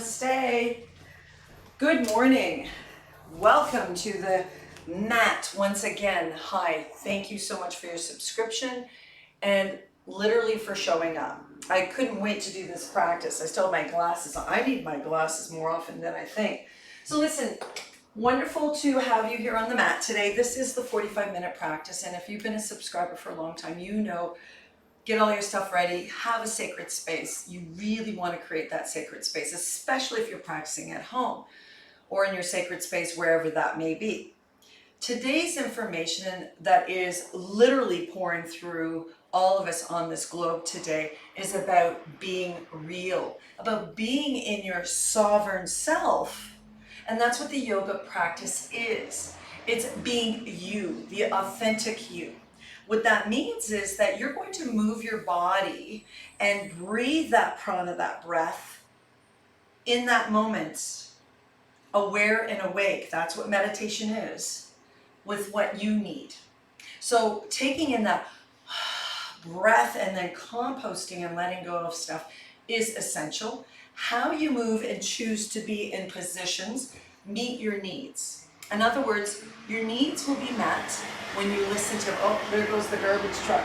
Namaste. Good morning. Welcome to the mat once again. Hi, thank you so much for your subscription and literally for showing up. I couldn't wait to do this practice. I still have my glasses on. I need my glasses more often than I think. So listen, wonderful to have you here on the mat today. This is the 45-minute practice, and if you've been a subscriber for a long time, you know, get all your stuff ready, have a sacred space. You really want to create that sacred space, especially if you're practicing at home or in your sacred space, wherever that may be. Today's information that is literally pouring through all of us on this globe today is about being real, about being in your sovereign self. And that's what the yoga practice is. It's being you, the authentic you. What that means is that you're going to move your body and breathe that prana, that breath, in that moment, aware and awake. That's what meditation is, with what you need. So taking in that breath and then composting and letting go of stuff is essential. How you move and choose to be in positions meet your needs. In other words, your needs will be met when you listen to, oh, there goes the garbage truck.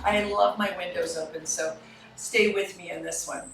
I love my windows open, so stay with me in this one.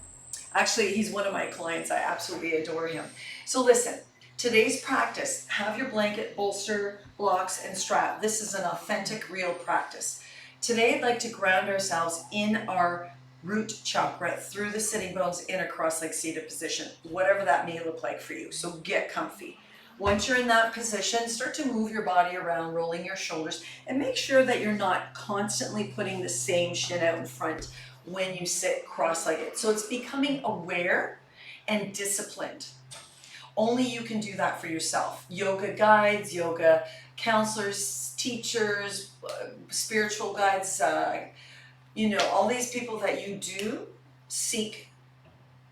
Actually, he's one of my clients. I absolutely adore him. So listen, today's practice, have your blanket, bolster, blocks, and strap. This is an authentic, real practice. Today, I'd like to ground ourselves in our root chakra through the sitting bones in a cross-legged seated position, whatever that may look like for you. So get comfy. Once you're in that position, start to move your body around, rolling your shoulders, and make sure that you're not constantly putting the same shin out in front when you sit cross-legged. So it's becoming aware and disciplined. Only you can do that for yourself. Yoga guides, yoga counselors, teachers, spiritual guides, all these people that you do seek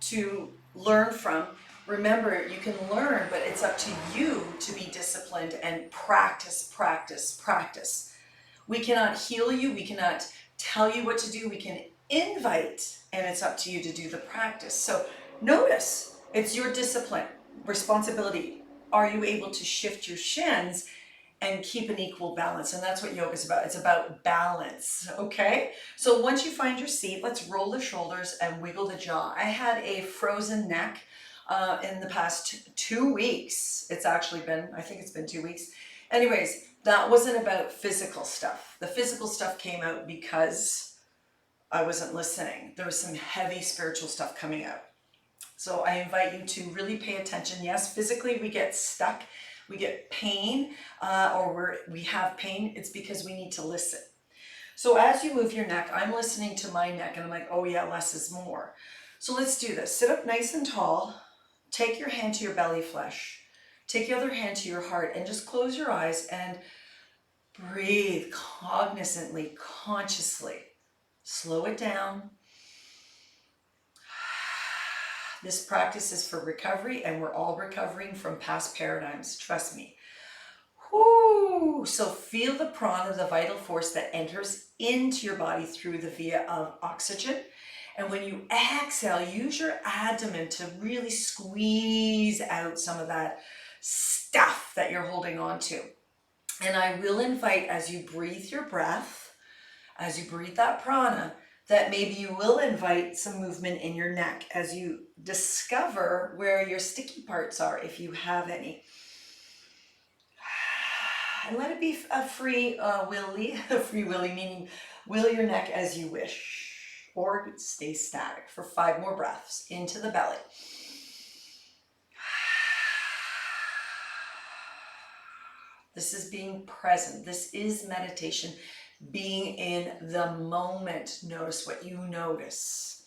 to learn from. Remember, you can learn, but it's up to you to be disciplined and practice, practice, practice. We cannot heal you. We cannot tell you what to do. We can invite, and it's up to you to do the practice. So notice, it's your discipline, responsibility. Are you able to shift your shins and keep an equal balance? And that's what yoga is about. It's about balance, okay? So once you find your seat, let's roll the shoulders and wiggle the jaw. I had a frozen neck in the past 2 weeks. It's actually been, I think it's been 2 weeks. Anyways, that wasn't about physical stuff. The physical stuff came out because I wasn't listening. There was some heavy spiritual stuff coming out. So I invite you to really pay attention. Yes, physically we get stuck. We get pain or we have pain. It's because we need to listen. So as you move your neck, I'm listening to my neck and I'm like, oh yeah, less is more. So let's do this. Sit up nice and tall. Take your hand to your belly flesh. Take your other hand to your heart and just close your eyes and breathe cognizantly, consciously. Slow it down. This practice is for recovery, and we're all recovering from past paradigms. Trust me. Whoo! So feel the prana, the vital force that enters into your body through the via of oxygen. And when you exhale, use your abdomen to really squeeze out some of that stuff that you're holding on to. And I will invite, as you breathe your breath, as you breathe that prana, that maybe you will invite some movement in your neck as you discover where your sticky parts are, if you have any. And let it be a free willy, meaning will your neck as you wish, or stay static for 5 more breaths into the belly. This is being present. This is meditation. Being in the moment. Notice what you notice.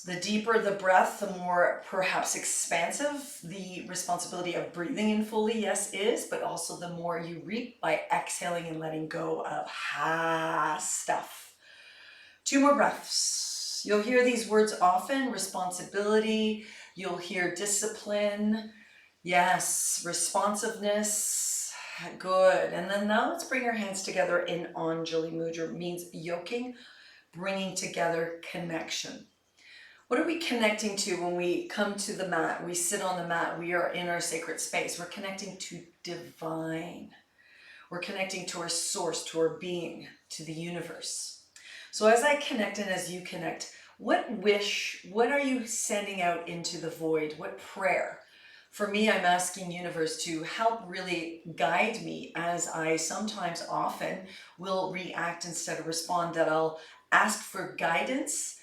The deeper the breath, the more perhaps expansive the responsibility of breathing in fully, yes, is, but also the more you reap by exhaling and letting go of stuff. 2 more breaths. You'll hear these words often: responsibility. You'll hear discipline. Yes, responsiveness. Good. And then now let's bring our hands together in Anjali Mudra. Means yoking, bringing together connection. What are we connecting to when we come to the mat? We sit on the mat. We are in our sacred space. We're connecting to divine. We're connecting to our source, to our being, to the universe. So as I connect and as you connect, what wish, what are you sending out into the void? What prayer? For me, I'm asking universe to help really guide me as I sometimes often will react instead of respond, that I'll ask for guidance,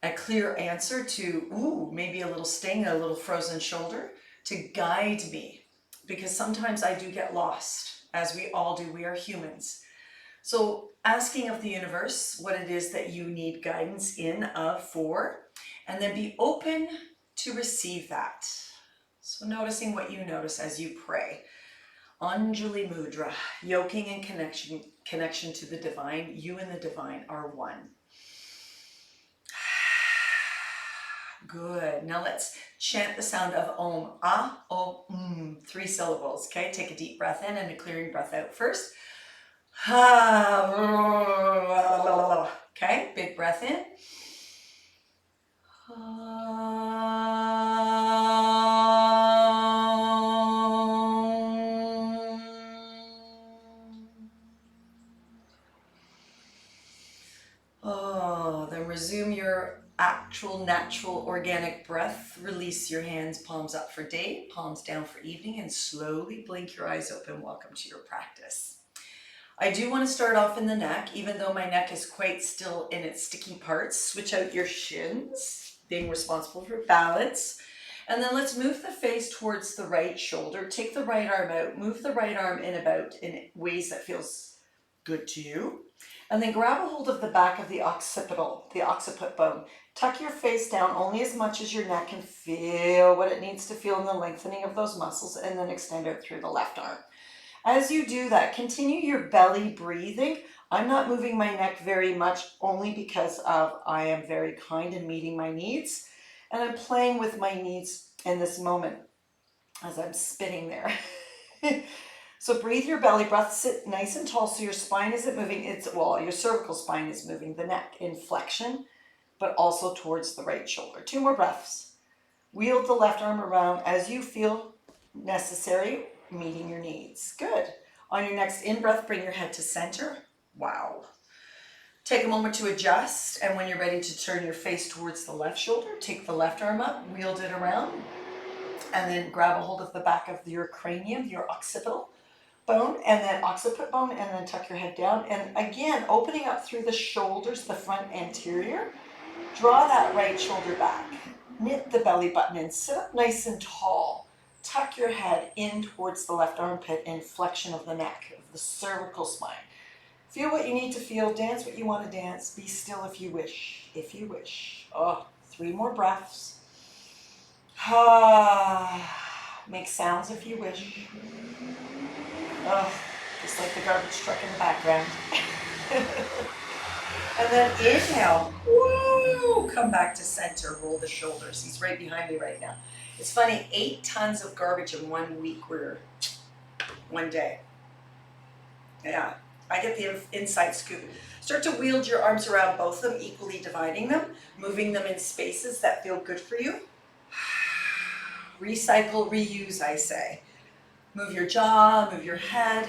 a clear answer to, ooh, maybe a little sting, a little frozen shoulder, to guide me. Because sometimes I do get lost, as we all do, we are humans. So asking of the universe what it is that you need guidance in, of, for, and then be open to receive that. So noticing what you notice as you pray. Anjali Mudra, yoking and connection to the divine. You and the divine are one. Good. Now let's chant the sound of Om. Ah, Om, 3 syllables. Okay, take a deep breath in and a clearing breath out first. Okay, big breath in. Then resume your actual, natural, organic breath. Release your hands, palms up for day, palms down for evening, and slowly blink your eyes open. Welcome to your practice. I do want to start off in the neck, even though my neck is quite still in its sticky parts. Switch out your shins, being responsible for balance. And then let's move the face towards the right shoulder. Take the right arm out, move the right arm in about in ways that feels good to you. And then grab a hold of the back of the occipital, the occiput bone. Tuck your face down only as much as your neck can feel what it needs to feel in the lengthening of those muscles, and then extend out through the left arm. As you do that, continue your belly breathing. I'm not moving my neck very much, only because of I am very kind in meeting my needs. And I'm playing with my needs in this moment as I'm spinning there. So breathe your belly breath, sit nice and tall so your spine isn't moving. Your cervical spine is moving, the neck in flexion, but also towards the right shoulder. 2 more breaths. Wheel the left arm around as you feel necessary, meeting your needs. Good. On your next in-breath, bring your head to center. Wow. Take a moment to adjust, and when you're ready to turn your face towards the left shoulder, take the left arm up, wheel it around, and then grab a hold of the back of your cranium, your occipital bone, and then occiput bone, and then tuck your head down. And again, opening up through the shoulders, the front anterior. Draw that right shoulder back. Knit the belly button in. Sit up nice and tall. Tuck your head in towards the left armpit in flexion of the neck, of the cervical spine. Feel what you need to feel. Dance what you want to dance. Be still if you wish. If you wish. 3 more breaths. Make sounds if you wish. Just like the garbage truck in the background. And then inhale. Woo! Come back to center. Roll the shoulders. He's right behind me right now. It's funny, 8 tons of garbage in 1 week, one day. Yeah, I get the inside scoop. Start to wield your arms around both of them, equally dividing them, moving them in spaces that feel good for you. Recycle, reuse, I say. Move your jaw, move your head.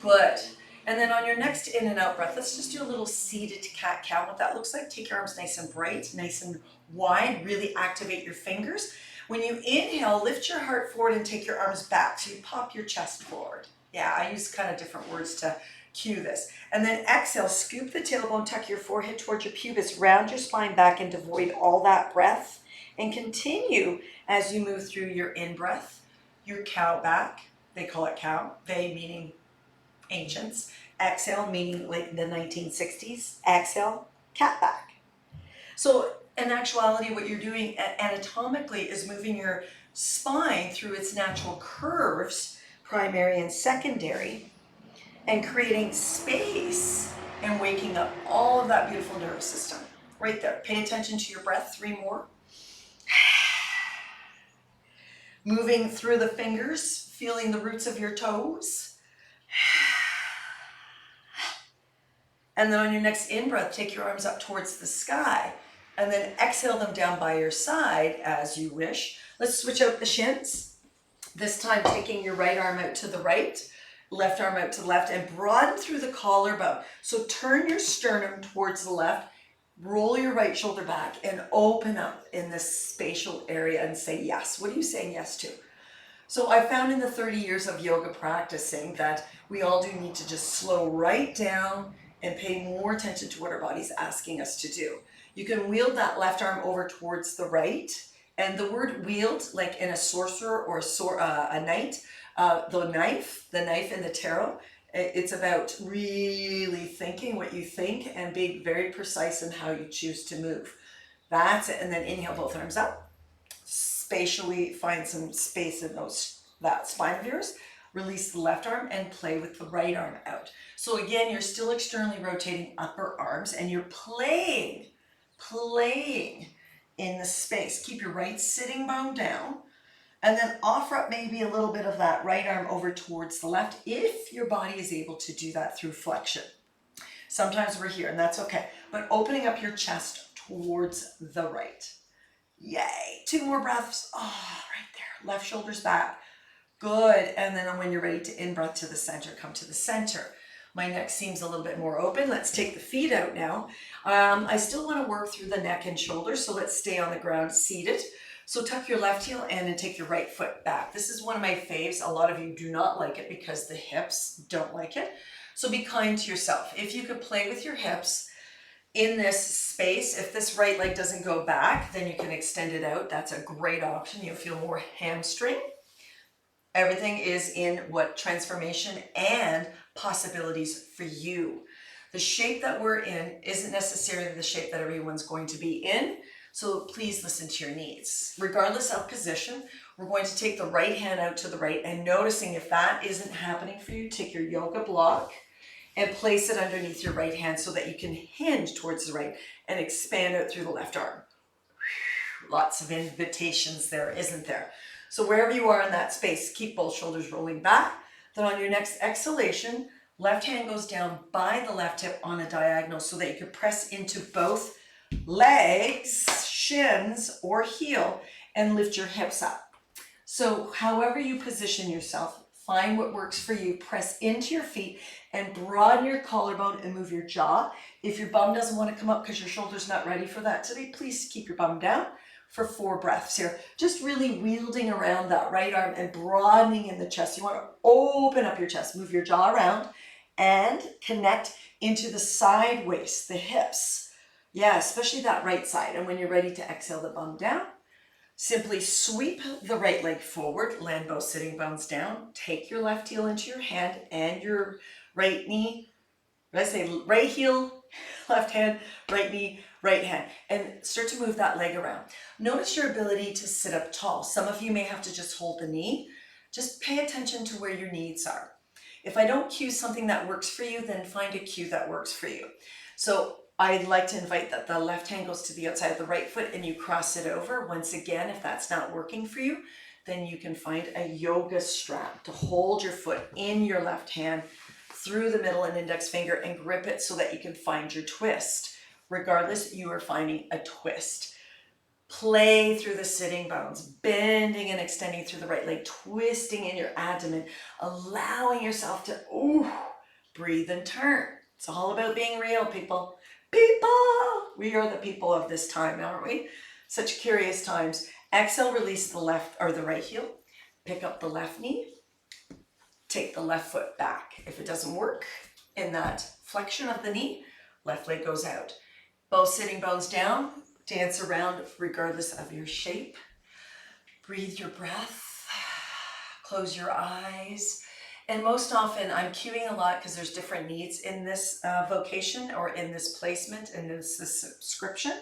Good. And then on your next in and out breath, let's just do a little seated cat-cow. What that looks like, take your arms nice and bright, nice and wide, really activate your fingers. When you inhale, lift your heart forward and take your arms back. So you pop your chest forward. Yeah, I use kind of different words to cue this. And then exhale, scoop the tailbone, tuck your forehead towards your pubis, round your spine back and devoid all that breath. And continue as you move through your in-breath, your cow back. They call it cow, they meaning ancients. Exhale, meaning like the 1960s. Exhale, cat back. So in actuality, what you're doing anatomically is moving your spine through its natural curves, primary and secondary, and creating space and waking up all of that beautiful nervous system. Right there. Pay attention to your breath. 3 more. Moving through the fingers, feeling the roots of your toes. And then on your next in-breath, take your arms up towards the sky. And then exhale them down by your side as you wish. Let's switch out the shins. This time taking your right arm out to the right, left arm out to the left, and broaden through the collarbone. So turn your sternum towards the left, roll your right shoulder back, and open up in this spatial area and say yes. What are you saying yes to? So I found in the 30 years of yoga practicing that we all do need to just slow right down and pay more attention to what our body's asking us to do. You can wield that left arm over towards the right. And the word wield, like in a sorcerer or a knight, the knife in the tarot, it's about really thinking what you think and being very precise in how you choose to move. That's it. And then inhale both arms up. Spatially find some space in that spine of yours. Release the left arm and play with the right arm out. So again, you're still externally rotating upper arms and you're playing in the space. Keep your right sitting bone down and then offer up maybe a little bit of that right arm over towards the left if your body is able to do that through flexion. Sometimes we're here and that's okay, but opening up your chest towards the right. Yay, 2 more breaths. Oh, right there, left shoulder's back. Good, and then when you're ready to in-breath to the center, come to the center. My neck seems a little bit more open. Let's take the feet out now. I still want to work through the neck and shoulders, so let's stay on the ground seated. So tuck your left heel in and take your right foot back. This is one of my faves. A lot of you do not like it because the hips don't like it. So be kind to yourself. If you could play with your hips in this space, if this right leg doesn't go back, then you can extend it out. That's a great option. You'll feel more hamstring. Everything is in what transformation and possibilities for you. The shape that we're in isn't necessarily the shape that everyone's going to be in, so please listen to your needs. Regardless of position, we're going to take the right hand out to the right and noticing if that isn't happening for you, take your yoga block and place it underneath your right hand so that you can hinge towards the right and expand out through the left arm. Lots of invitations there, isn't there? So wherever you are in that space, keep both shoulders rolling back. Then on your next exhalation, left hand goes down by the left hip on a diagonal so that you can press into both legs, shins, or heel, and lift your hips up. So however you position yourself, find what works for you. Press into your feet and broaden your collarbone and move your jaw. If your bum doesn't want to come up because your shoulder's not ready for that today, please keep your bum down for 4 breaths here. Just really wielding around that right arm and broadening in the chest. You want to open up your chest, move your jaw around and connect into the side waist, the hips. Yeah, especially that right side. And when you're ready to exhale the bum down, simply sweep the right leg forward, land both sitting bones down, take your left heel into your hand and your right knee, right heel, left hand, right knee, right hand, and start to move that leg around. Notice your ability to sit up tall. Some of you may have to just hold the knee. Just pay attention to where your needs are. If I don't cue something that works for you, then find a cue that works for you. So I'd like to invite that the left hand goes to the outside of the right foot and you cross it over. Once again, if that's not working for you, then you can find a yoga strap to hold your foot in your left hand through the middle and index finger and grip it so that you can find your twist. Regardless, you are finding a twist. Play through the sitting bones, bending and extending through the right leg, twisting in your abdomen, allowing yourself to breathe and turn. It's all about being real, people. We are the people of this time, aren't we? Such curious times. Exhale, release the left or the right heel. Pick up the left knee. Take the left foot back. If it doesn't work in that flexion of the knee, left leg goes out. Both sitting bones down. Dance around regardless of your shape. Breathe your breath. Close your eyes. And most often I'm cueing a lot because there's different needs in this vocation or in this placement and this subscription.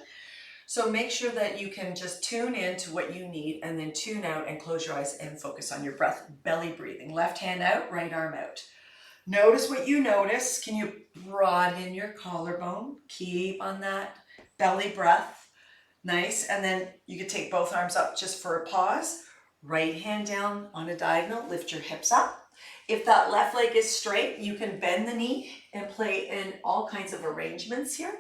So make sure that you can just tune in to what you need and then tune out and close your eyes and focus on your breath. Belly breathing. Left hand out, right arm out. Notice what you notice. Can you broaden your collarbone? Keep on that belly breath. Nice. And then you can take both arms up just for a pause. Right hand down on a diagonal. Lift your hips up. If that left leg is straight, you can bend the knee and play in all kinds of arrangements here.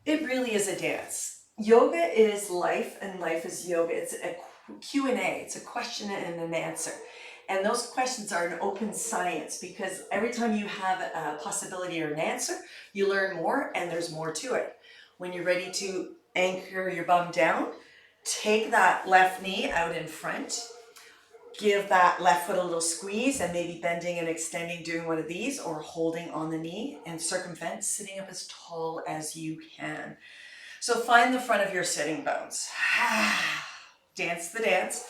It really is a dance. Yoga is life and life is yoga. It's a Q&A. It's a question and an answer. And those questions are an open science because every time you have a possibility or an answer, you learn more and there's more to it. When you're ready to anchor your bum down, take that left knee out in front, give that left foot a little squeeze and maybe bending and extending, doing one of these or holding on the knee and circumvent, sitting up as tall as you can. So find the front of your sitting bones. Dance the dance.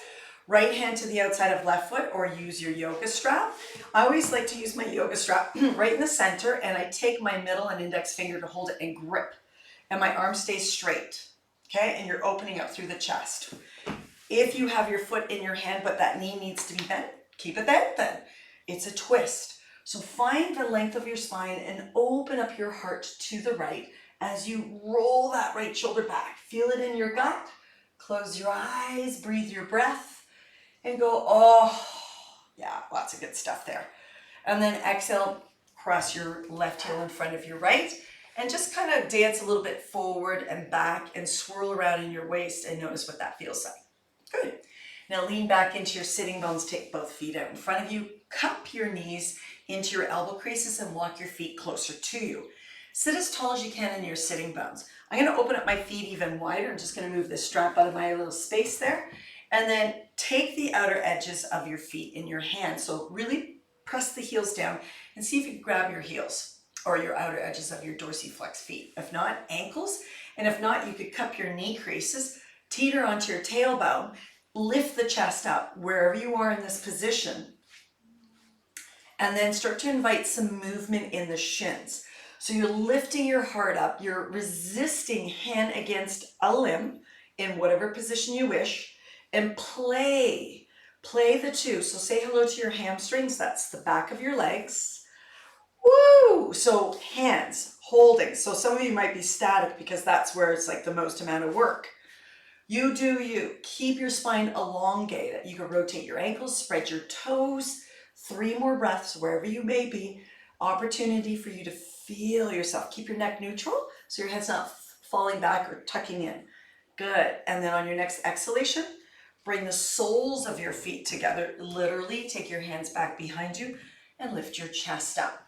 Right hand to the outside of left foot or use your yoga strap. I always like to use my yoga strap right in the center and I take my middle and index finger to hold it and grip. And my arm stays straight, okay? And you're opening up through the chest. If you have your foot in your hand but that knee needs to be bent, keep it bent then. It's a twist. So find the length of your spine and open up your heart to the right as you roll that right shoulder back. Feel it in your gut. Close your eyes, breathe your breath, and go, oh, yeah, lots of good stuff there. And then exhale, cross your left heel in front of your right, and just kind of dance a little bit forward and back and swirl around in your waist and notice what that feels like. Good. Now lean back into your sitting bones, take both feet out in front of you, cup your knees into your elbow creases and walk your feet closer to you. Sit as tall as you can in your sitting bones. I'm going to open up my feet even wider. I'm just going to move this strap out of my little space there. And then take the outer edges of your feet in your hands. So really press the heels down and see if you can grab your heels or your outer edges of your dorsiflex feet. If not, ankles. And if not, you could cup your knee creases, teeter onto your tailbone, lift the chest up wherever you are in this position. And then start to invite some movement in the shins. So you're lifting your heart up, you're resisting hand against a limb in whatever position you wish, and play the two. So say hello to your hamstrings, that's the back of your legs. Woo! So hands, holding. So some of you might be static because that's where it's like the most amount of work. You do you. Keep your spine elongated. You can rotate your ankles, spread your toes. 3 more breaths wherever you may be. Opportunity for you to feel yourself. Keep your neck neutral so your head's not falling back or tucking in. Good. And then on your next exhalation, bring the soles of your feet together. Literally take your hands back behind you and lift your chest up.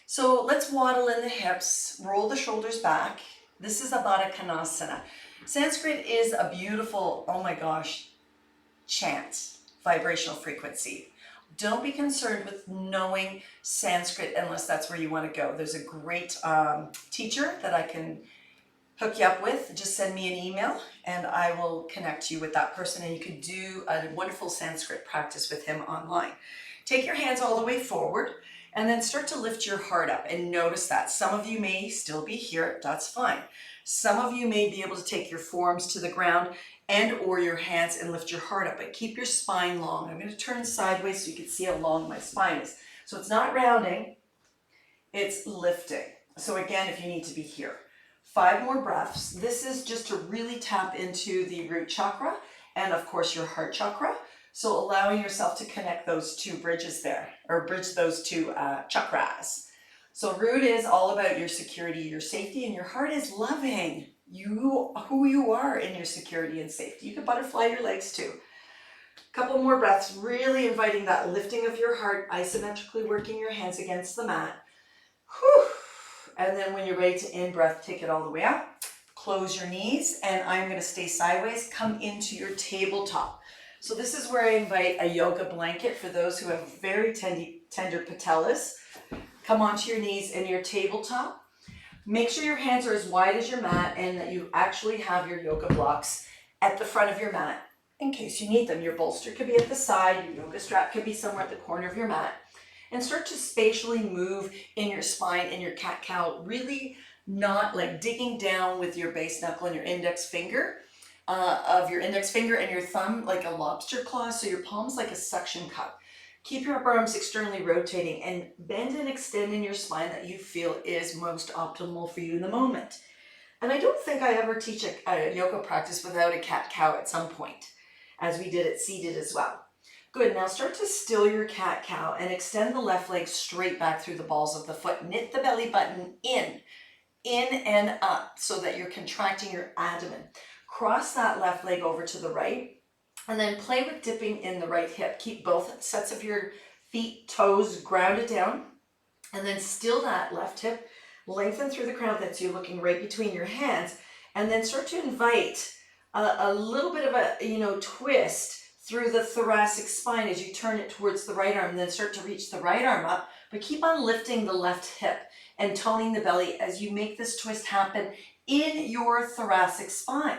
So let's waddle in the hips, roll the shoulders back. This is a Baddha Konasana. Sanskrit is a beautiful, oh my gosh, chant, vibrational frequency. Don't be concerned with knowing Sanskrit unless that's where you want to go. There's a great teacher that I can hook you up with. Just send me an email and I will connect you with that person and you can do a wonderful Sanskrit practice with him online. Take your hands all the way forward and then start to lift your heart up and notice that. Some of you may still be here, that's fine. Some of you may be able to take your forearms to the ground and or your hands and lift your heart up, but keep your spine long. I'm going to turn sideways so you can see how long my spine is. So it's not rounding, it's lifting. So again, if you need to be here. 5 more breaths. This is just to really tap into the root chakra and of course your heart chakra. So allowing yourself to connect those 2 bridges there, or bridge those 2 chakras. So root is all about your security, your safety, and your heart is loving who you are in your security and safety. You can butterfly your legs too. Couple more breaths, really inviting that lifting of your heart, isometrically working your hands against the mat. Whew. And then when you're ready to in-breath, take it all the way up. Close your knees, and I'm going to stay sideways. Come into your tabletop. So this is where I invite a yoga blanket for those who have very tender patellas. Come onto your knees in your tabletop. Make sure your hands are as wide as your mat and that you actually have your yoga blocks at the front of your mat in case you need them. Your bolster could be at the side, your yoga strap could be somewhere at the corner of your mat. And start to spatially move in your spine in your cat-cow, really not like digging down with your base knuckle and your index finger, and your thumb like a lobster claw, so your palms like a suction cup. Keep your upper arms externally rotating and bend and extend in your spine that you feel is most optimal for you in the moment. And I don't think I ever teach a yoga practice without a cat-cow at some point, as we did it seated as well. Good, now start to still your cat-cow and extend the left leg straight back through the balls of the foot. Knit the belly button in. in and up so that you're contracting your abdomen. Cross that left leg over to the right, and then play with dipping in the right hip. Keep both sets of your feet, toes grounded down, and then still that left hip, lengthen through the crown of the head so you're looking right between your hands, and then start to invite a little bit of a twist through the thoracic spine as you turn it towards the right arm, and then start to reach the right arm up, but keep on lifting the left hip and toning the belly as you make this twist happen in your thoracic spine.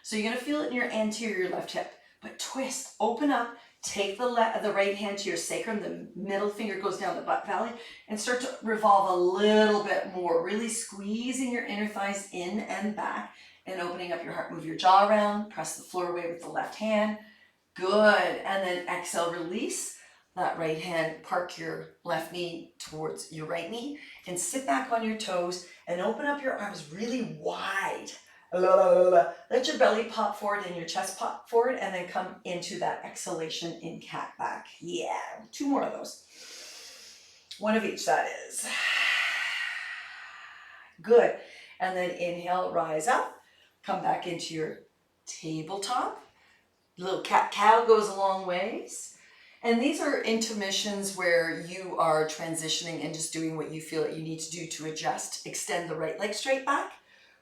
So you're going to feel it in your anterior left hip, but twist, open up, take the right hand to your sacrum, the middle finger goes down the butt valley, and start to revolve a little bit more, really squeezing your inner thighs in and back and opening up your heart. Move your jaw around, press the floor away with the left hand. Good. And then exhale, release that right hand, park your left knee towards your right knee, and sit back on your toes and open up your arms really wide. Let your belly pop forward and your chest pop forward, and then come into that exhalation in cat back. Yeah, 2 more of those. 1 of each, that is. Good. And then inhale, rise up, come back into your tabletop. Little cat-cow goes a long ways. And these are intermissions where you are transitioning and just doing what you feel that you need to do to adjust. Extend the right leg straight back.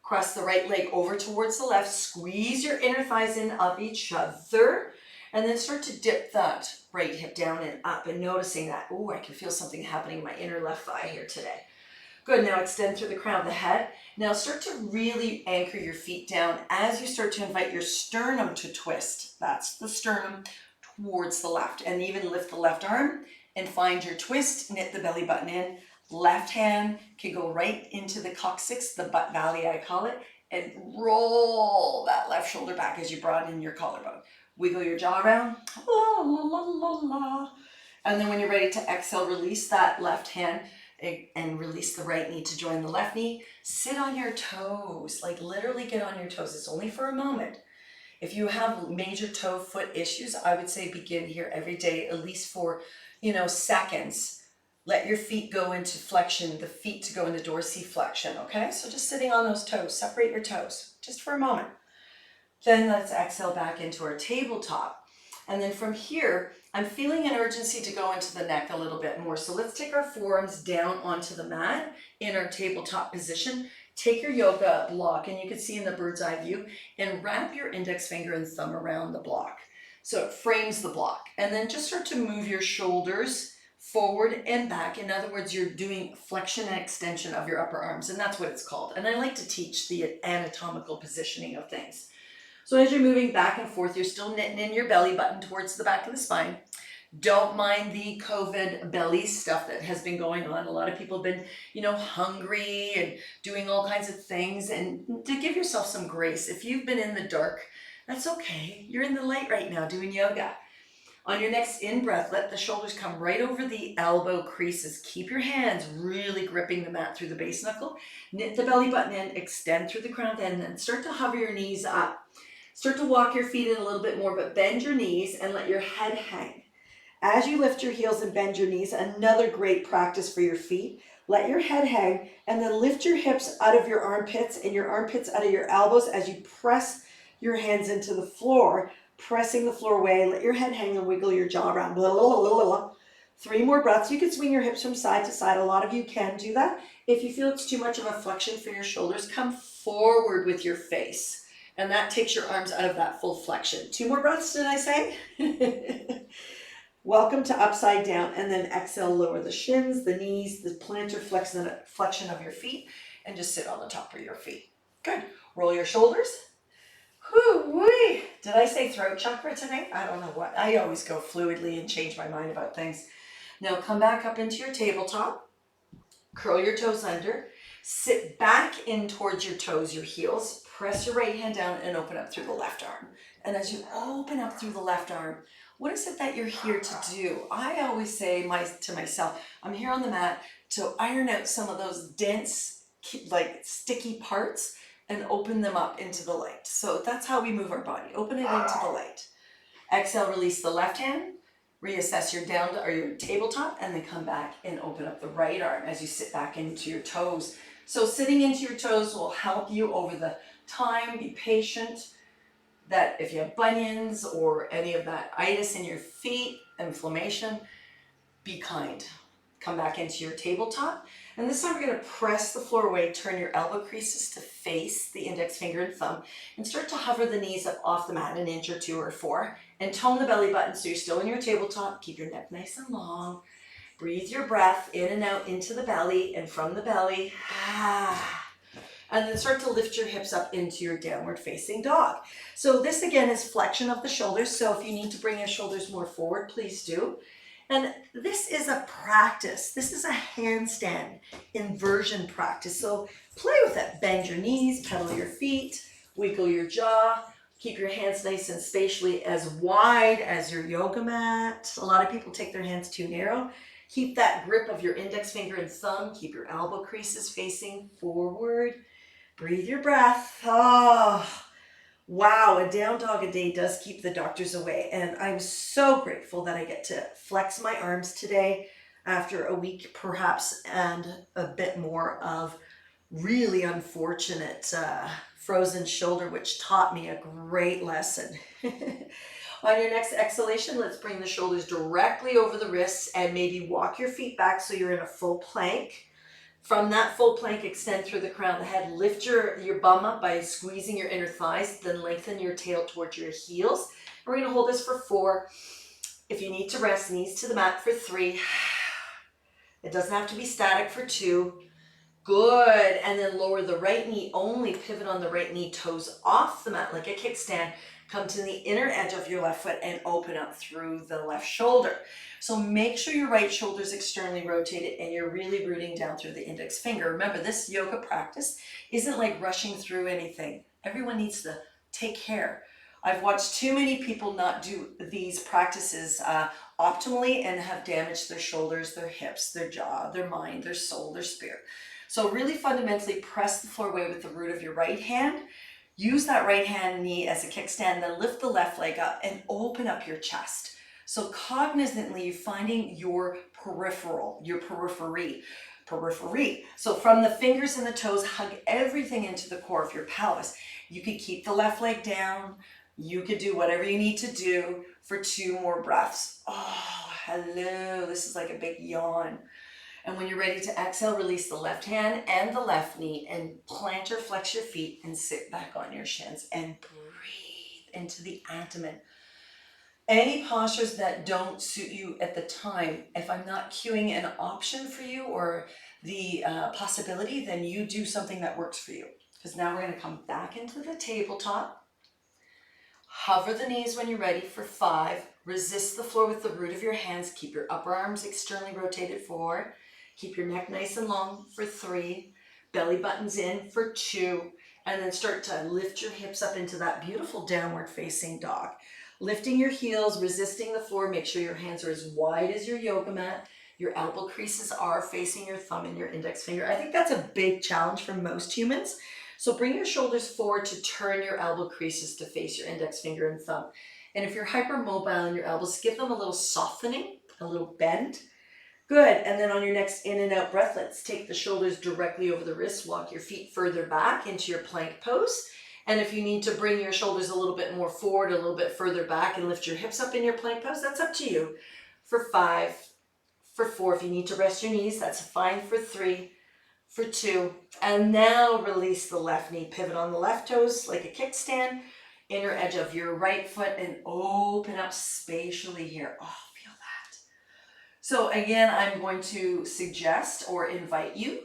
Cross the right leg over towards the left. Squeeze your inner thighs in of each other. And then start to dip that right hip down and up, and noticing that, oh, I can feel something happening in my inner left thigh here today. Good, now extend through the crown of the head. Now start to really anchor your feet down as you start to invite your sternum to twist. That's the sternum towards the left. And even lift the left arm and find your twist, knit the belly button in. Left hand can go right into the coccyx, the butt valley I call it, and roll that left shoulder back as you broaden in your collarbone. Wiggle your jaw around, la la la la la. And then when you're ready to exhale, release that left hand and release the right knee to join the left knee. Sit on your toes, like literally get on your toes. It's only for a moment. If you have major toe foot issues, I would say begin here every day, at least for, seconds. Let your feet go into flexion, the feet to go into dorsiflexion, okay? So just sitting on those toes, separate your toes, just for a moment. Then let's exhale back into our tabletop. And then from here, I'm feeling an urgency to go into the neck a little bit more. So let's take our forearms down onto the mat in our tabletop position. Take your yoga block, and you can see in the bird's eye view, and wrap your index finger and thumb around the block. So it frames the block. And then just start to move your shoulders forward and back. In other words, you're doing flexion and extension of your upper arms, and that's what it's called. And I like to teach the anatomical positioning of things. So as you're moving back and forth, you're still knitting in your belly button towards the back of the spine. Don't mind the COVID belly stuff that has been going on. A lot of people have been, hungry and doing all kinds of things, and to give yourself some grace. If you've been in the dark, that's okay. You're in the light right now doing yoga. On your next in-breath, let the shoulders come right over the elbow creases. Keep your hands really gripping the mat through the base knuckle. Knit the belly button in, extend through the crown of the head, and then start to hover your knees up. Start to walk your feet in a little bit more, but bend your knees and let your head hang. As you lift your heels and bend your knees, another great practice for your feet. Let your head hang, and then lift your hips out of your armpits and your armpits out of your elbows as you press your hands into the floor. Pressing the floor away, let your head hang and wiggle your jaw around. Blah, blah, blah, blah. 3 more breaths. You can swing your hips from side to side. A lot of you can do that. If you feel it's too much of a flexion for your shoulders, come forward with your face. And that takes your arms out of that full flexion. 2 more breaths, did I say? Welcome to upside down. And then exhale, lower the shins, the knees, the plantar flexion of your feet, and just sit on the top of your feet. Good. Roll your shoulders. Whoo-wee. Did I say throat chakra today? I don't know what. I always go fluidly and change my mind about things. Now come back up into your tabletop. Curl your toes under. Sit back in towards your toes, your heels. Press your right hand down and open up through the left arm. And as you open up through the left arm, what is it that you're here to do? I always say to myself, I'm here on the mat to iron out some of those dense, like sticky parts, and open them up into the light. So that's how we move our body. Open it into the light. Exhale, release the left hand. Reassess your your tabletop, and then come back and open up the right arm as you sit back into your toes. So sitting into your toes will help you over the time. Be patient. That if you have bunions or any of that itis in your feet, inflammation, be kind. Come back into your tabletop. And this time we're going to press the floor away, turn your elbow creases to face the index finger and thumb, and start to hover the knees up off the mat an inch or 2 or 4, and tone the belly button so you're still in your tabletop. Keep your neck nice and long. Breathe your breath in and out into the belly and from the belly. And then start to lift your hips up into your downward facing dog. So this again is flexion of the shoulders. So if you need to bring your shoulders more forward, please do. And this is a practice. This is a handstand inversion practice. So play with it. Bend your knees, pedal your feet, wiggle your jaw. Keep your hands nice and spatially as wide as your yoga mat. A lot of people take their hands too narrow. Keep that grip of your index finger and thumb. Keep your elbow creases facing forward. Breathe your breath. Oh, wow, a down dog a day does keep the doctors away. And I'm so grateful that I get to flex my arms today after a week perhaps and a bit more of really unfortunate frozen shoulder, which taught me a great lesson. On your next exhalation, let's bring the shoulders directly over the wrists and maybe walk your feet back so you're in a full plank. From that full plank, extend through the crown of the head. Lift your bum up by squeezing your inner thighs, then lengthen your tail towards your heels. We're going to hold this for 4. If you need to rest, knees to the mat for 3. It doesn't have to be static for 2. Good. And then lower the right knee, only pivot on the right knee, toes off the mat like a kickstand. Come to the inner edge of your left foot and open up through the left shoulder. So make sure your right shoulder is externally rotated and you're really rooting down through the index finger. Remember, this yoga practice isn't like rushing through anything. Everyone needs to take care. I've watched too many people not do these practices optimally and have damaged their shoulders, their hips, their jaw, their mind, their soul, their spirit. So really fundamentally press the floor away with the root of your right hand. Use that right hand knee as a kickstand, then lift the left leg up and open up your chest. So cognizantly, you're finding your periphery. So from the fingers and the toes, hug everything into the core of your pelvis. You could keep the left leg down. You could do whatever you need to do for 2 more breaths. Oh, hello. This is like a big yawn. And when you're ready to exhale, release the left hand and the left knee and plant or flex your feet and sit back on your shins and breathe into the abdomen. Any postures that don't suit you at the time, if I'm not cueing an option for you or the possibility, then you do something that works for you. Because now we're going to come back into the tabletop. Hover the knees when you're ready for 5. Resist the floor with the root of your hands. Keep your upper arms externally rotated forward. Keep your neck nice and long for 3. Belly buttons in for 2. And then start to lift your hips up into that beautiful downward facing dog. Lifting your heels, resisting the floor. Make sure your hands are as wide as your yoga mat. Your elbow creases are facing your thumb and your index finger. I think that's a big challenge for most humans. So bring your shoulders forward to turn your elbow creases to face your index finger and thumb. And if you're hypermobile in your elbows, give them a little softening, a little bend. Good. And then on your next in and out breath, let's take the shoulders directly over the wrists. Walk your feet further back into your plank pose. And if you need to bring your shoulders a little bit more forward, a little bit further back and lift your hips up in your plank pose, that's up to you. For 5, for 4, if you need to rest your knees, that's fine. For 3, for 2. And now release the left knee, pivot on the left toes like a kickstand, inner edge of your right foot and open up spatially here. Oh, feel that. So again, I'm going to suggest or invite you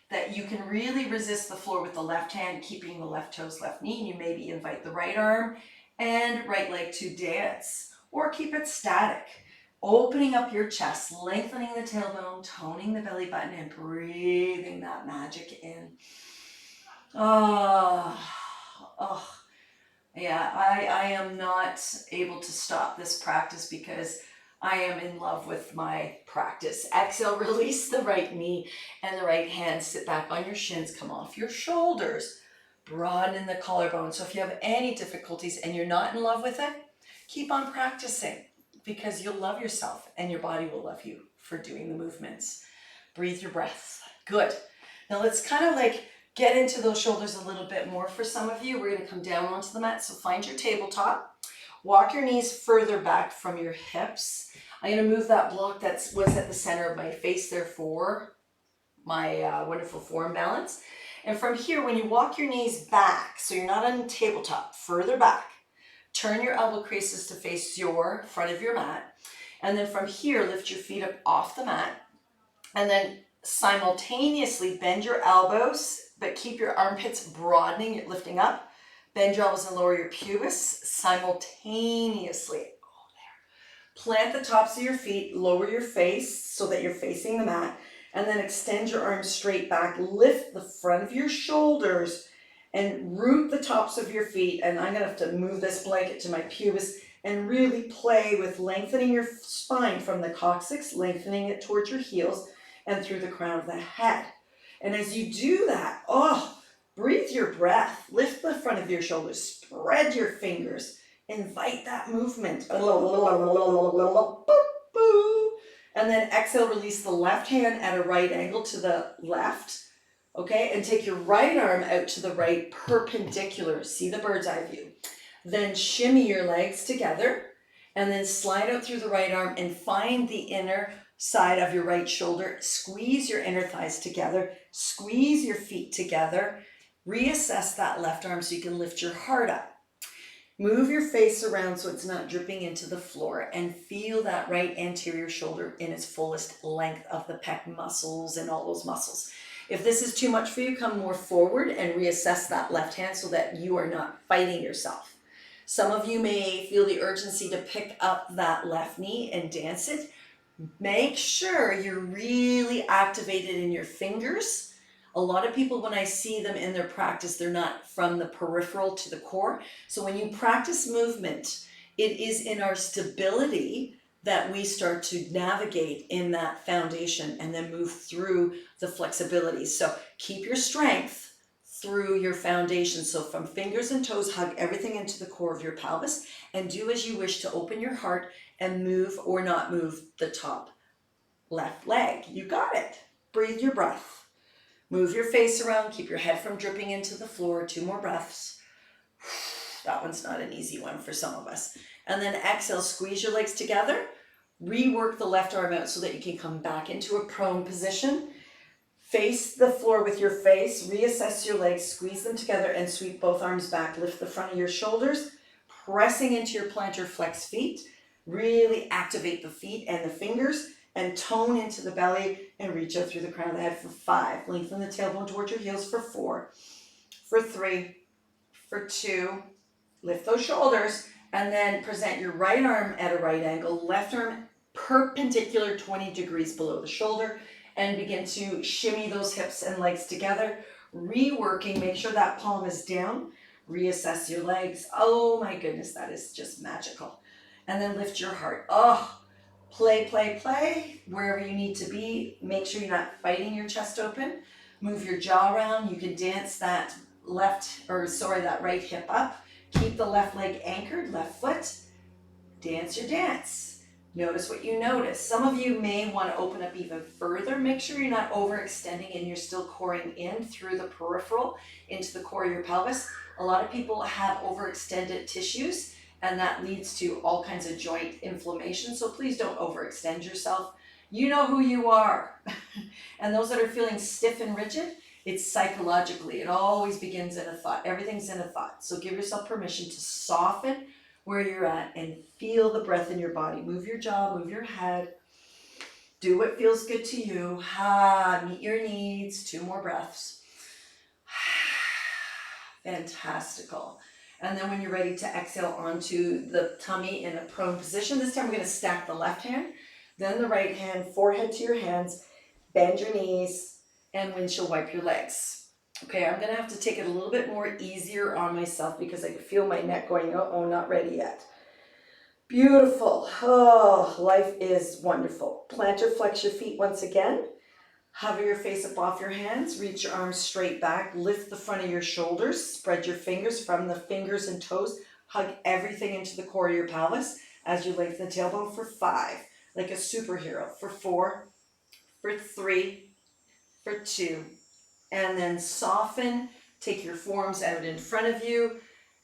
that you can really resist the floor with the left hand, keeping the left toes, left knee. And you maybe invite the right arm and right leg to dance or keep it static. Opening up your chest, lengthening the tailbone, toning the belly button and breathing that magic in. Oh, yeah, I am not able to stop this practice because I am in love with my practice. Exhale, release the right knee and the right hand. Sit back on your shins, come off your shoulders. Broaden the collarbone. So if you have any difficulties and you're not in love with it, keep on practicing because you'll love yourself and your body will love you for doing the movements. Breathe your breath. Good. Now let's kind of like get into those shoulders a little bit more for some of you. We're gonna come down onto the mat. So find your tabletop. Walk your knees further back from your hips. I'm gonna move that block that was at the center of my face there for my wonderful form balance. And from here, when you walk your knees back, so you're not on the tabletop, further back, turn your elbow creases to face your front of your mat. And then from here, lift your feet up off the mat. And then simultaneously bend your elbows, but keep your armpits broadening, lifting up. Bend your elbows and lower your pubis simultaneously. Plant the tops of your feet, lower your face so that you're facing the mat, and then extend your arms straight back. Lift the front of your shoulders and root the tops of your feet. And I'm gonna have to move this blanket to my pubis and really play with lengthening your spine from the coccyx, lengthening it towards your heels and through the crown of the head. And as you do that, breathe your breath. Lift the front of your shoulders, spread your fingers. Invite that movement. And then exhale, release the left hand at a right angle to the left. Okay, and take your right arm out to the right, perpendicular. See the bird's eye view. Then shimmy your legs together and then slide out through the right arm and find the inner side of your right shoulder. Squeeze your inner thighs together. Squeeze your feet together. Reassess that left arm so you can lift your heart up. Move your face around so it's not dripping into the floor and feel that right anterior shoulder in its fullest length of the pec muscles and all those muscles. If this is too much for you, come more forward and reassess that left hand so that you are not fighting yourself. Some of you may feel the urgency to pick up that left knee and dance it. Make sure you're really activated in your fingers. A lot of people, when I see them in their practice, they're not from the peripheral to the core. So when you practice movement, it is in our stability that we start to navigate in that foundation and then move through the flexibility. So keep your strength through your foundation. So from fingers and toes, hug everything into the core of your pelvis and do as you wish to open your heart and move or not move the top left leg. You got it. Breathe your breath. Move your face around, keep your head from dripping into the floor. 2 more breaths. That one's not an easy one for some of us. And then exhale, squeeze your legs together. Rework the left arm out so that you can come back into a prone position. Face the floor with your face, reassess your legs, squeeze them together and sweep both arms back. Lift the front of your shoulders, pressing into your plantar flex feet. Really activate the feet and the fingers and tone into the belly and reach out through the crown of the head for 5. Lengthen the tailbone towards your heels for 4, for 3, for 2. Lift those shoulders and then present your right arm at a right angle, left arm perpendicular 20 degrees below the shoulder, and begin to shimmy those hips and legs together. Reworking, make sure that palm is down. Reassess your legs. Oh my goodness, that is just magical. And then lift your heart. Play, play, play, wherever you need to be. Make sure you're not fighting your chest open. Move your jaw around. You can dance that that right hip up. Keep the left leg anchored, left foot. Dance your dance. Notice what you notice. Some of you may want to open up even further. Make sure you're not overextending and you're still coring in through the peripheral into the core of your pelvis. A lot of people have overextended tissues, and that leads to all kinds of joint inflammation. So please don't overextend yourself. You know who you are. And those that are feeling stiff and rigid, it's psychologically. It always begins in a thought. Everything's in a thought. So give yourself permission to soften where you're at and feel the breath in your body. Move your jaw, move your head. Do what feels good to you. Meet your needs. 2 more breaths. Fantastical. And then when you're ready to exhale onto the tummy in a prone position, this time we're going to stack the left hand, then the right hand, forehead to your hands, bend your knees, and windshield wipe your legs. Okay, I'm going to have to take it a little bit more easier on myself because I can feel my neck going, not ready yet. Beautiful. Life is wonderful. Plantar flex your feet once again. Hover your face up off your hands, reach your arms straight back, lift the front of your shoulders, spread your fingers from the fingers and toes, hug everything into the core of your pelvis as you lengthen the tailbone for 5, like a superhero, for 4, for 3, for 2, and then soften. Take your forearms out in front of you,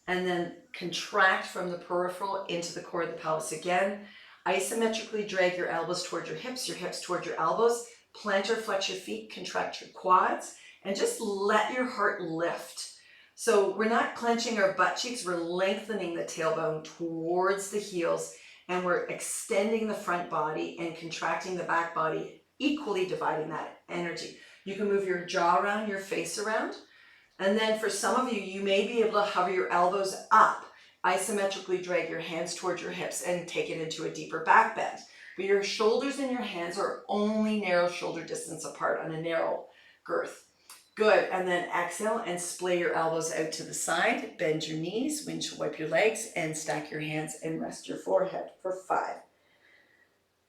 and then contract from the peripheral into the core of the pelvis again. Isometrically drag your elbows toward your hips toward your elbows. Plant or flex your feet, contract your quads, and just let your heart lift. So we're not clenching our butt cheeks, we're lengthening the tailbone towards the heels, and we're extending the front body and contracting the back body, equally dividing that energy. You can move your jaw around, your face around. And then for some of you, you may be able to hover your elbows up, isometrically drag your hands towards your hips and take it into a deeper back bend. But your shoulders and your hands are only narrow shoulder distance apart on a narrow girth. Good, and then exhale and splay your elbows out to the side, bend your knees, windshield wipe your legs, and stack your hands and rest your forehead for 5,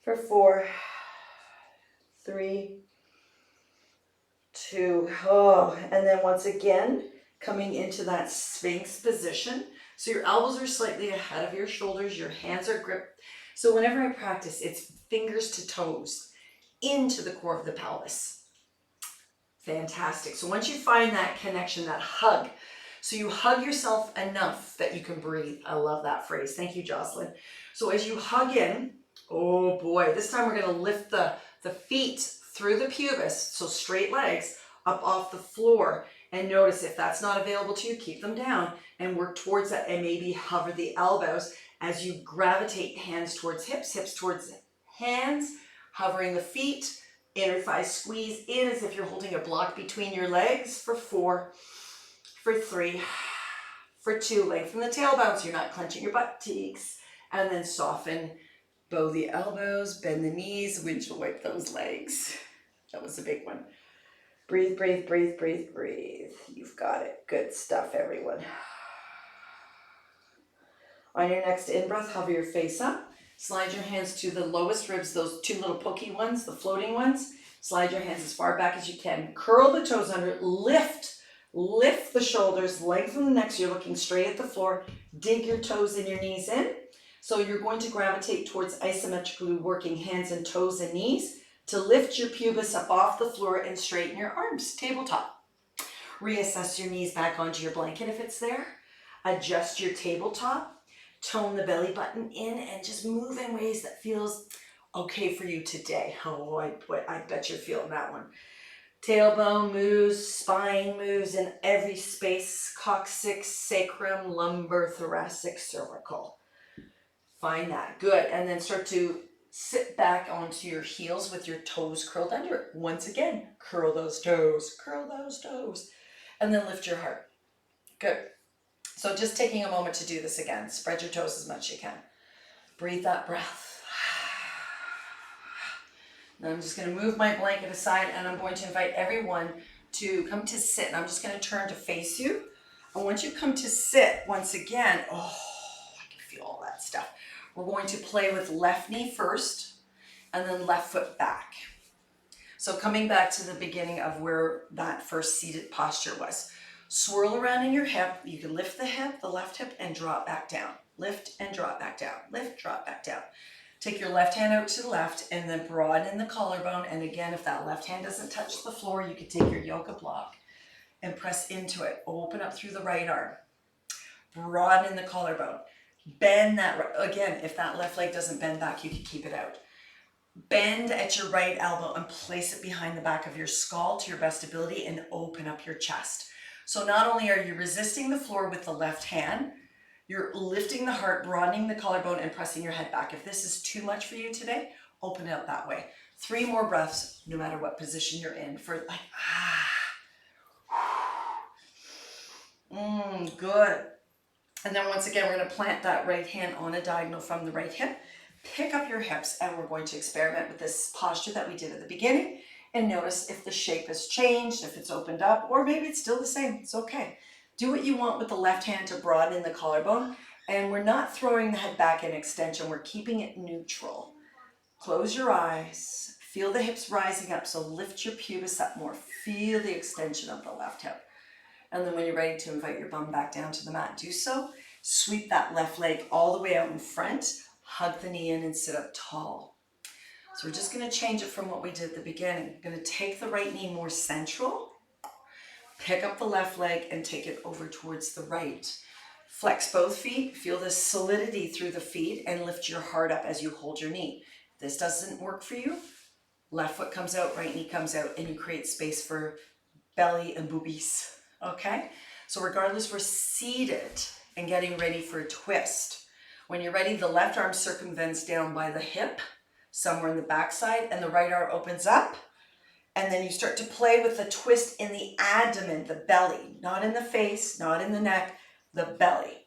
for 4, 3, 2, and then once again, coming into that Sphinx position. So your elbows are slightly ahead of your shoulders, your hands are gripped. So whenever I practice, it's fingers to toes into the core of the pelvis. Fantastic. So once you find that connection, that hug, so you hug yourself enough that you can breathe. I love that phrase. Thank you, Jocelyn. So as you hug in, oh boy, this time we're going to lift the feet through the pubis, so straight legs, up off the floor. And notice if that's not available to you, keep them down and work towards that, and maybe hover the elbows as you gravitate hands towards hips, hips towards hands, hovering the feet. Inner thighs squeeze in as if you're holding a block between your legs for 4, for 3, for 2. Lengthen the tailbone so you're not clenching your butt cheeks. And then soften, bow the elbows, bend the knees, windshield wipe those legs. That was a big one. Breathe, breathe, breathe, breathe, breathe. You've got it. Good stuff, everyone. On your next in-breath, hover your face up. Slide your hands to the lowest ribs, those 2 little pokey ones, the floating ones. Slide your hands as far back as you can. Curl the toes under, lift the shoulders, lengthen the neck so you're looking straight at the floor. Dig your toes and your knees in. So you're going to gravitate towards isometrically working hands and toes and knees to lift your pubis up off the floor and straighten your arms, tabletop. Reassess your knees back onto your blanket if it's there. Adjust your tabletop. Tone the belly button in and just move in ways that feels okay for you today. Oh, I bet you're feeling that one. Tailbone moves, spine moves in every space, coccyx, sacrum, lumbar, thoracic, cervical. Find that. Good. And then start to sit back onto your heels with your toes curled under. Once again, curl those toes, and then lift your heart. Good. So just taking a moment to do this again. Spread your toes as much as you can. Breathe that breath. Now I'm just going to move my blanket aside and I'm going to invite everyone to come to sit. And I'm just going to turn to face you. And once you come to sit, once again, I can feel all that stuff. We're going to play with left knee first and then left foot back. So coming back to the beginning of where that first seated posture was. Swirl around in your hip. You can lift the hip, the left hip, and drop back down. Lift and drop back down. Lift, drop back down. Take your left hand out to the left and then broaden the collarbone. And again, if that left hand doesn't touch the floor, you could take your yoga block and press into it. Open up through the right arm. Broaden the collarbone. Bend that, again, if that left leg doesn't bend back, you can keep it out. Bend at your right elbow and place it behind the back of your skull to your best ability and open up your chest. So not only are you resisting the floor with the left hand, you're lifting the heart, broadening the collarbone, and pressing your head back. If this is too much for you today, open it up that way. 3 more breaths, no matter what position you're in, for like, good. And then once again, we're going to plant that right hand on a diagonal from the right hip. Pick up your hips, and we're going to experiment with this posture that we did at the beginning. And notice if the shape has changed, if it's opened up, or maybe it's still the same. It's okay. Do what you want with the left hand to broaden the collarbone. And we're not throwing the head back in extension. We're keeping it neutral. Close your eyes. Feel the hips rising up. So lift your pubis up more. Feel the extension of the left hip. And then when you're ready to invite your bum back down to the mat, do so. Sweep that left leg all the way out in front. Hug the knee in and sit up tall. So we're just going to change it from what we did at the beginning. We're going to take the right knee more central. Pick up the left leg and take it over towards the right. Flex both feet, feel the solidity through the feet, and lift your heart up as you hold your knee. If this doesn't work for you, left foot comes out, right knee comes out, and you create space for belly and boobies, okay? So regardless, we're seated and getting ready for a twist. When you're ready, the left arm circumvents down by the hip, somewhere in the backside, and the right arm opens up. And then you start to play with the twist in the abdomen, the belly, not in the face, not in the neck, the belly.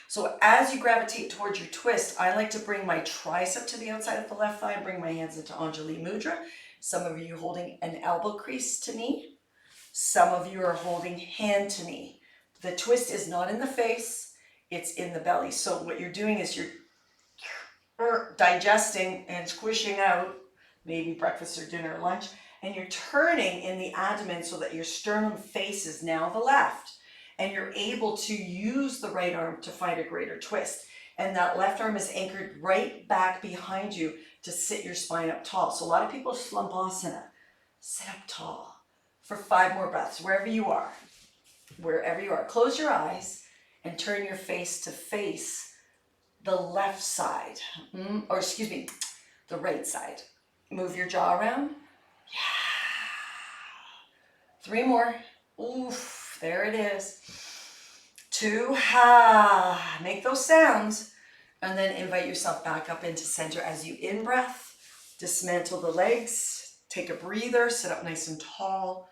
So as you gravitate towards your twist, I like to bring my tricep to the outside of the left thigh and bring my hands into Anjali Mudra. Some of you holding an elbow crease to knee. Some of you are holding hand to knee. The twist is not in the face, it's in the belly. So what you're doing is you're digesting and squishing out, maybe breakfast or dinner or lunch, and you're turning in the abdomen so that your sternum faces now the left. And you're able to use the right arm to find a greater twist. And that left arm is anchored right back behind you to sit your spine up tall. So a lot of people slumpasana. Sit up tall for 5 more breaths, wherever you are. Wherever you are. Close your eyes and turn your face to face the left side. Or excuse me, the right side. Move your jaw around. Yeah. 3 more. Oof, there it is. 2, ha. Make those sounds. And then invite yourself back up into center as you in-breath. Dismantle the legs. Take a breather. Sit up nice and tall.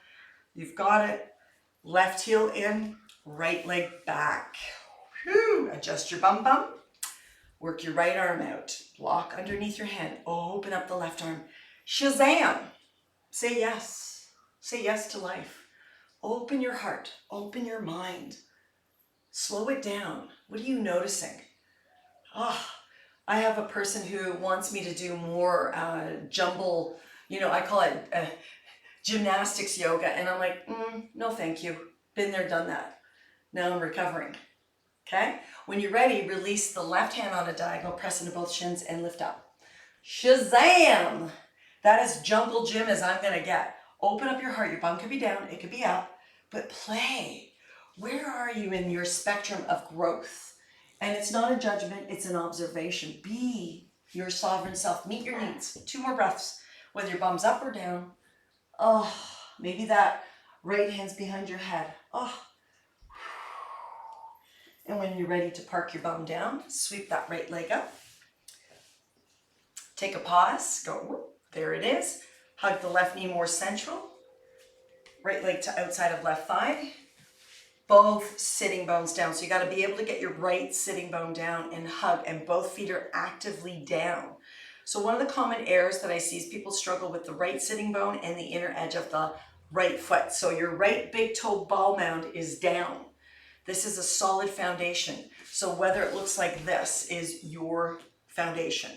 You've got it. Left heel in. Right leg back. Whew. Adjust your bum bum. Work your right arm out. Block underneath your hand. Open up the left arm. Shazam. Say yes. Say yes to life. Open your heart. Open your mind. Slow it down. What are you noticing? I have a person who wants me to do more jumble, I call it gymnastics yoga. And I'm like, no, thank you. Been there, done that. Now I'm recovering. Okay? When you're ready, release the left hand on a diagonal, press into both shins and lift up. Shazam! That is jungle gym as I'm going to get. Open up your heart. Your bum could be down. It could be up. But play. Where are you in your spectrum of growth? And it's not a judgment. It's an observation. Be your sovereign self. Meet your needs. 2 more breaths. Whether your bum's up or down. Oh, maybe that right hand's behind your head. Oh. And when you're ready to park your bum down, sweep that right leg up. Take a pause. Go, whoop, there it is. Hug the left knee more central. Right leg to outside of left thigh. Both sitting bones down. So you got to be able to get your right sitting bone down and hug, and both feet are actively down. So one of the common errors that I see is people struggle with the right sitting bone and the inner edge of the right foot. So your right big toe ball mound is down. This is a solid foundation. So whether it looks like this is your foundation.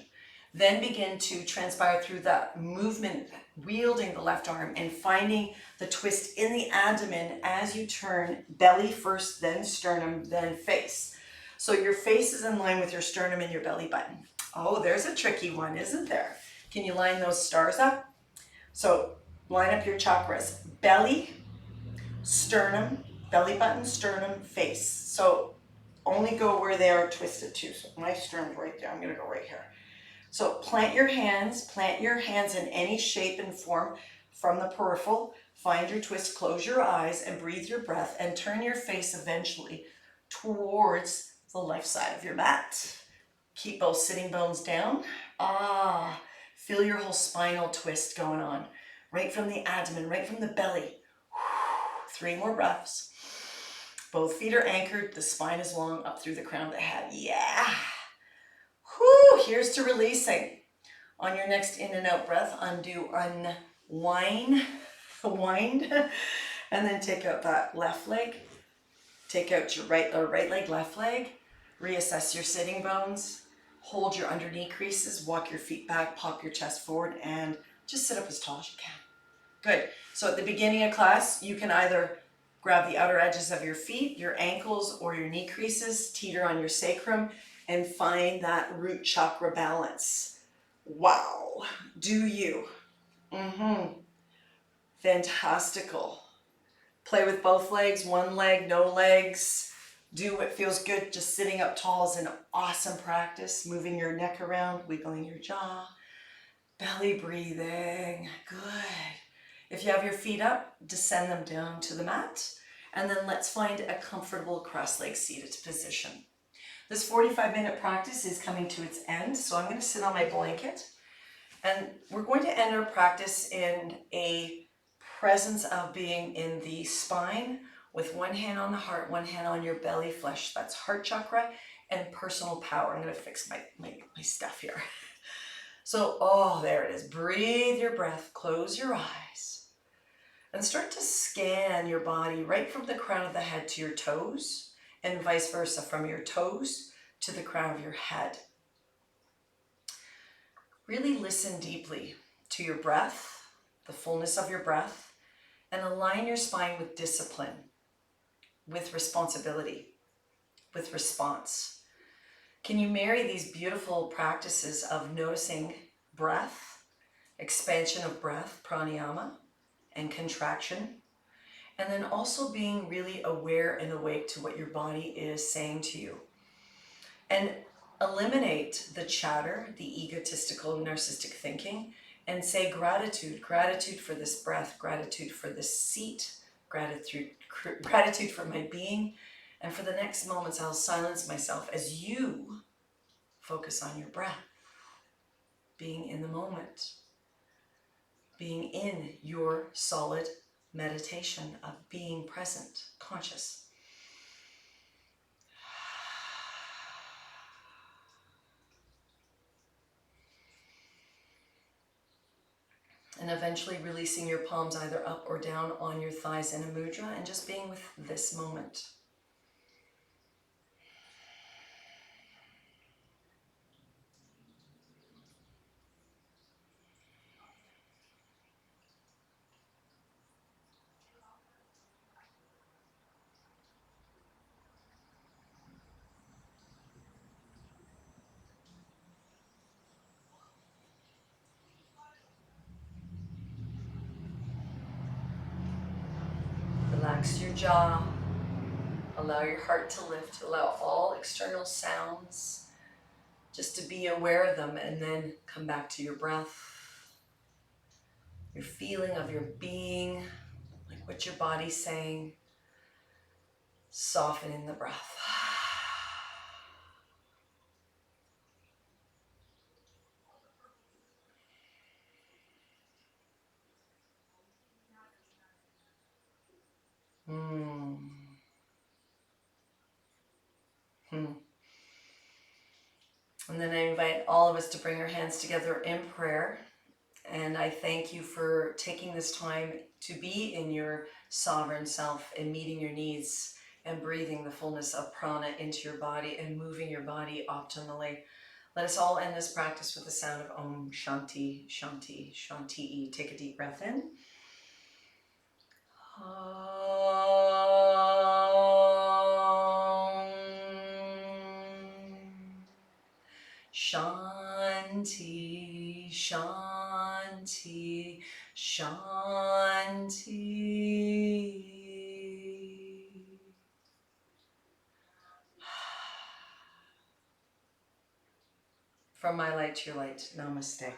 Then begin to transpire through that movement, wielding the left arm and finding the twist in the abdomen as you turn belly first, then sternum, then face. So your face is in line with your sternum and your belly button. Oh, there's a tricky one, isn't there? Can you line those stars up? So line up your chakras. Belly, sternum, belly button, sternum, face. So only go where they are twisted to. So my sternum's right there. I'm going to go right here. So plant your hands in any shape and form from the peripheral. Find your twist, close your eyes and breathe your breath and turn your face eventually towards the left side of your mat. Keep both sitting bones down. Feel your whole spinal twist going on. Right from the abdomen, right from the belly. 3 more breaths. Both feet are anchored. The spine is long up through the crown of the head. Yeah. Whew, here's to releasing. On your next in and out breath, undo, unwind, wind, and then take out that left leg. Take out your right leg, left leg. Reassess your sitting bones. Hold your under knee creases. Walk your feet back, pop your chest forward, and just sit up as tall as you can. Good. So at the beginning of class, you can either grab the outer edges of your feet, your ankles, or your knee creases, teeter on your sacrum, and find that root chakra balance. Wow. Do you? Fantastical. Play with both legs, one leg, no legs. Do what feels good. Just sitting up tall is an awesome practice. Moving your neck around, wiggling your jaw, belly breathing. Good. If you have your feet up, descend them down to the mat. And then let's find a comfortable cross-legged seated position. This 45-minute practice is coming to its end, so I'm going to sit on my blanket. And we're going to end our practice in a presence of being in the spine with one hand on the heart, one hand on your belly flesh. That's heart chakra and personal power. I'm going to fix my stuff here. So, oh, there it is. Breathe your breath, close your eyes, and start to scan your body right from the crown of the head to your toes, and vice versa, from your toes to the crown of your head. Really listen deeply to your breath, the fullness of your breath, and align your spine with discipline, with responsibility, with response. Can you marry these beautiful practices of noticing breath, expansion of breath, pranayama, and contraction, and then also being really aware and awake to what your body is saying to you? And eliminate the chatter, the egotistical, narcissistic thinking, and say gratitude. Gratitude for this breath, gratitude for this seat, gratitude for my being. And for the next moments, I'll silence myself as you focus on your breath, being in the moment, being in your solid meditation of being present, conscious. And eventually releasing your palms either up or down on your thighs in a mudra and just being with this moment. Relax your jaw. Allow your heart to lift. Allow all external sounds just to be aware of them, and then come back to your breath, your feeling of your being, like what your body's saying. Soften in the breath. And then I invite all of us to bring our hands together in prayer. And I thank you for taking this time to be in your sovereign self and meeting your needs and breathing the fullness of prana into your body and moving your body optimally. Let us all end this practice with the sound of Om Shanti, Shanti, Shanti. Take a deep breath in. Shanti, Shanti, Shanti. From my light to your light, namaste.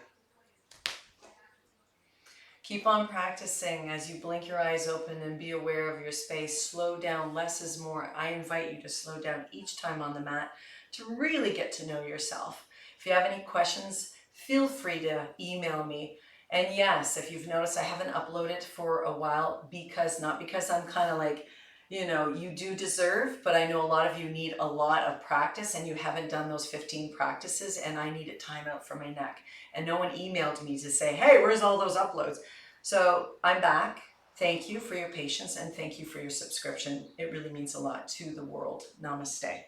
Keep on practicing as you blink your eyes open and be aware of your space. Slow down, less is more. I invite you to slow down each time on the mat to really get to know yourself. If you have any questions, feel free to email me. And yes, if you've noticed, I haven't uploaded for a while not because I'm kind of like, you do deserve, but I know a lot of you need a lot of practice and you haven't done those 15 practices, and I needed time out for my neck. And no one emailed me to say, hey, where's all those uploads? So I'm back. Thank you for your patience and thank you for your subscription. It really means a lot to the world. Namaste.